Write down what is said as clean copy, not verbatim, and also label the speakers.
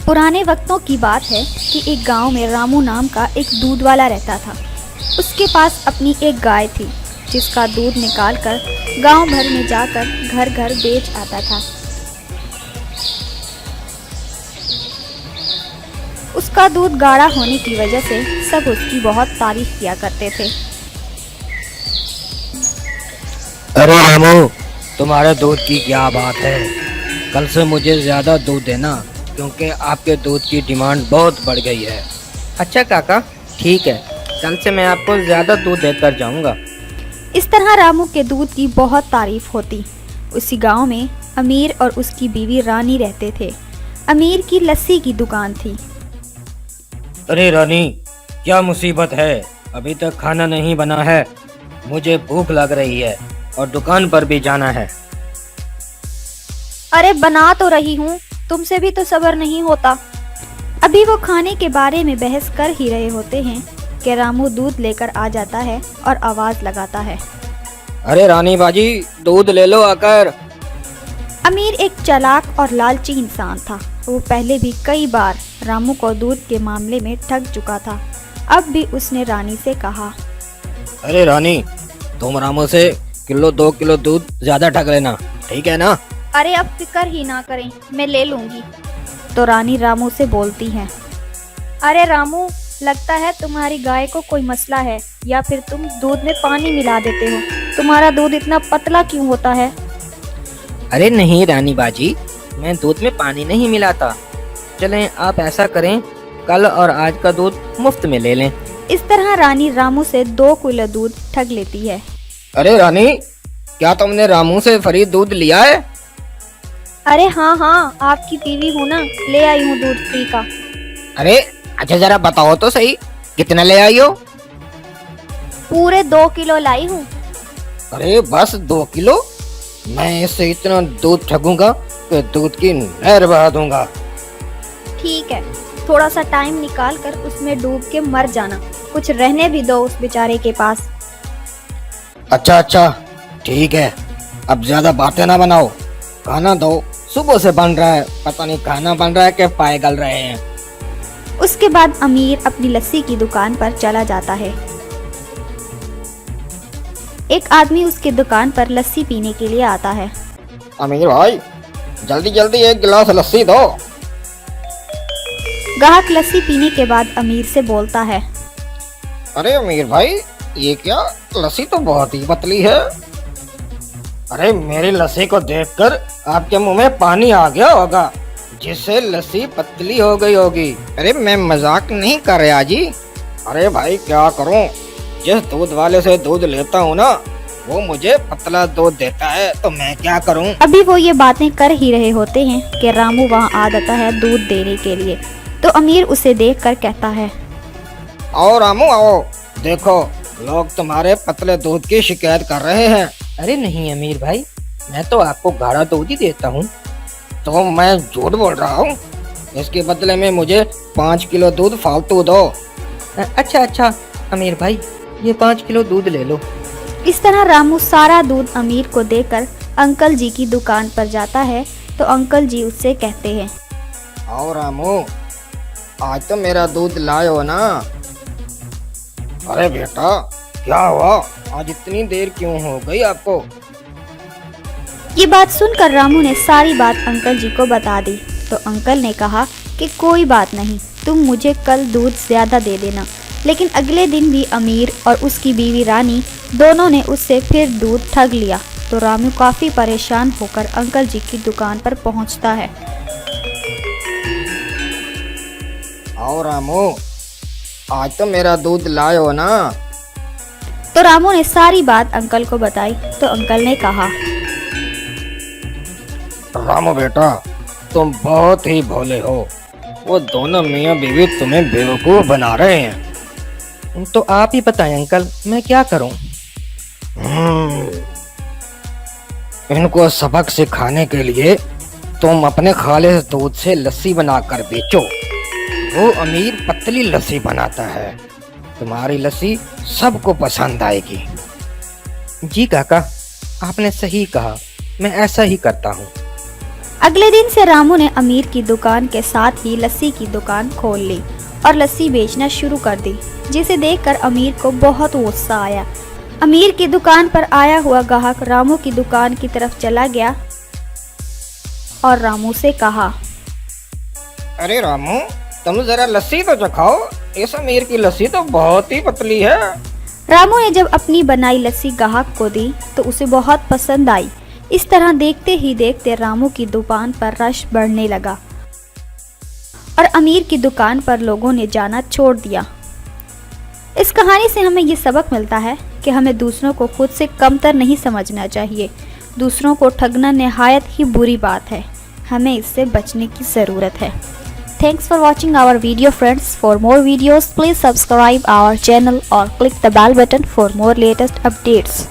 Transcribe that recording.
Speaker 1: पुराने वक्तों की बात है कि एक गांव में रामू नाम का एक दूध वाला रहता था। उसके पास अपनी एक गाय थी जिसका दूध निकालकर गांव भर में जाकर घर घर बेच आता था। उसका दूध गाढ़ा होने की वजह से सब उसकी बहुत तारीफ किया करते थे।
Speaker 2: अरे रामू, तुम्हारे दूध की क्या बात है। कल से मुझे ज़्यादा दूध देना, क्योंकि आपके दूध की डिमांड बहुत बढ़ गई है।
Speaker 3: अच्छा काका, ठीक है, कल से मैं आपको ज़्यादा दूध देकर जाऊंगा।
Speaker 1: इस तरह रामू के दूध की बहुत तारीफ होती। उसी गांव में अमीर और उसकी बीवी रानी रहते थे। अमीर की लस्सी की दुकान थी।
Speaker 2: अरे रानी, क्या मुसीबत है? अभी तक खाना नहीं बना है। मुझे भूख लग रही है और दुकान पर भी जाना है।
Speaker 1: अरे बना तो रही हूँ, तुमसे भी तो सब्र नहीं होता। अभी वो खाने के बारे में बहस कर ही रहे होते हैं कि रामू दूध लेकर आ जाता है और आवाज लगाता है,
Speaker 2: अरे रानी बाजी, दूध ले लो आकर।
Speaker 1: अमीर एक चालाक और लालची इंसान था। वो पहले भी कई बार रामू को दूध के मामले में ठग चुका था। अब भी उसने रानी से कहा,
Speaker 2: अरे रानी, तुम रामू से किलो 2 किलो दूध ज्यादा ठग लेना, ठीक है ना?
Speaker 1: अरे अब फिक्र ही ना करें, मैं ले लूंगी। तो रानी रामू से बोलती है, अरे रामू, लगता है तुम्हारी गाय को कोई मसला है, या फिर तुम दूध में पानी मिला देते हो। तुम्हारा दूध इतना पतला क्यों होता है?
Speaker 3: अरे नहीं रानी बाजी, मैं दूध में पानी नहीं मिलाता। चलें, आप ऐसा करें, कल और आज का दूध मुफ्त में ले लें।
Speaker 1: इस तरह रानी रामू से 2 किलो दूध ठग लेती है।
Speaker 2: अरे रानी, क्या तुमने रामू से फ्री दूध लिया है?
Speaker 1: अरे हाँ हाँ, आपकी बीवी हूँ ना, ले आई हूँ दूध फ्री का।
Speaker 2: अरे अच्छा, जरा बताओ तो सही, कितना ले आई हो?
Speaker 1: पूरे 2 किलो लाई हूँ।
Speaker 2: अरे बस 2 किलो? मैं इससे इतना दूध ठगूंगा कि दूध की नहर बहा दूंगा।
Speaker 1: ठीक है, थोड़ा सा टाइम निकाल कर उसमें डूब के मर जाना, कुछ रहने भी दो उस बेचारे के पास।
Speaker 2: अच्छा अच्छा, ठीक है। अब ज्यादा बातें ना बनाओ, खाना दो। सुबह से बन रहा है, पता नहीं खाना बन रहा है कि पाए गल रहे हैं।
Speaker 1: उसके बाद अमीर अपनी लस्सी की दुकान पर चला जाता है। एक आदमी उसकी दुकान पर लस्सी पीने के लिए आता है।
Speaker 2: अमीर भाई, जल्दी जल्दी 1 गिलास लस्सी दो।
Speaker 1: ग्राहक लस्सी पीने के बाद अमीर से बोलता है,
Speaker 2: अरे अमीर भाई, ये क्या, लस्सी तो बहुत ही पतली है। अरे मेरी लस्सी को देखकर आपके मुंह में पानी आ गया होगा, जिससे लस्सी पतली हो गई होगी। अरे मैं मजाक नहीं कर रहा जी। अरे भाई क्या करूं, जिस दूध वाले से दूध लेता हूं ना, वो मुझे पतला दूध देता है, तो मैं क्या करूं?
Speaker 1: अभी वो ये बातें कर ही रहे होते हैं कि रामू वहाँ आ जाता है दूध देने के लिए। तो अमीर उसे देखकर कहता है,
Speaker 2: आओ रामू आओ, देखो लोग तुम्हारे पतले दूध की शिकायत कर रहे हैं।
Speaker 3: अरे नहीं अमीर भाई, मैं तो आपको गाढ़ा दूध ही देता हूँ।
Speaker 2: तो मैं झूठ बोल रहा हूँ? इसके बदले में मुझे 5 किलो दूध फालतू दो।
Speaker 3: अच्छा अच्छा अमीर भाई, ये 5 किलो दूध ले लो।
Speaker 1: इस तरह रामू सारा दूध अमीर को देकर अंकल जी की दुकान पर जाता है। तो अंकल जी उससे कहते हैं,
Speaker 2: आओ रामू, आज तो मेरा दूध लाए हो ना? अरे बेटा, क्या हुआ, आज इतनी देर क्यों हो गई आपको?
Speaker 1: ये बात सुनकर रामू ने सारी बात अंकल जी को बता दी। तो अंकल ने कहा कि कोई बात नहीं, तुम मुझे कल दूध ज्यादा दे देना। लेकिन अगले दिन भी अमीर और उसकी बीवी रानी दोनों ने उससे फिर दूध ठग लिया। तो रामू काफी परेशान होकर अंकल जी की दुकान पर पहुंचता है।
Speaker 2: आओ रामू, आज तो मेरा दूध लाए हो ना?
Speaker 1: तो रामू ने सारी बात अंकल को बताई। तो अंकल ने कहा,
Speaker 2: रामू बेटा, तुम बहुत ही भोले हो। वो दोनों मियाँ बीवी तुम्हें बेवकूफ बना रहे हैं।
Speaker 3: तो आप ही बताएं अंकल, मैं क्या करूं?
Speaker 2: इनको सबक सिखाने के लिए तुम अपने खालिस दूध से लस्सी बनाकर बेचो। वो अमीर पतली लस्सी बनाता है, तुम्हारी लस्सी सबको पसंद आएगी।
Speaker 3: जी काका, आपने सही कहा, मैं ऐसा ही करता हूँ।
Speaker 1: अगले दिन से रामू ने अमीर की दुकान के साथ ही लस्सी की दुकान खोल ली और लस्सी बेचना शुरू कर दी, जिसे देखकर अमीर को बहुत गुस्सा आया। अमीर की दुकान पर आया हुआ ग्राहक रामू की दुकान की तरफ चला गया और रामू से कहा,
Speaker 2: अरे रामू, तुम जरा लस्सी तो चखाओ, इस अमीर की लस्सी तो बहुत ही पतली है।
Speaker 1: रामू ने जब अपनी बनाई लस्सी ग्राहक को दी तो उसे बहुत पसंद आई। इस तरह देखते ही देखते रामू की दुकान पर रश बढ़ने लगा और अमीर की दुकान पर लोगों ने जाना छोड़ दिया। इस कहानी से हमें ये सबक मिलता है कि हमें दूसरों को खुद से कमतर नहीं समझना चाहिए। दूसरों को ठगना निहायत ही बुरी बात है, हमें इससे बचने की ज़रूरत है। Thanks for watching our video friends. For more videos, please subscribe our channel or click the bell button for more latest updates.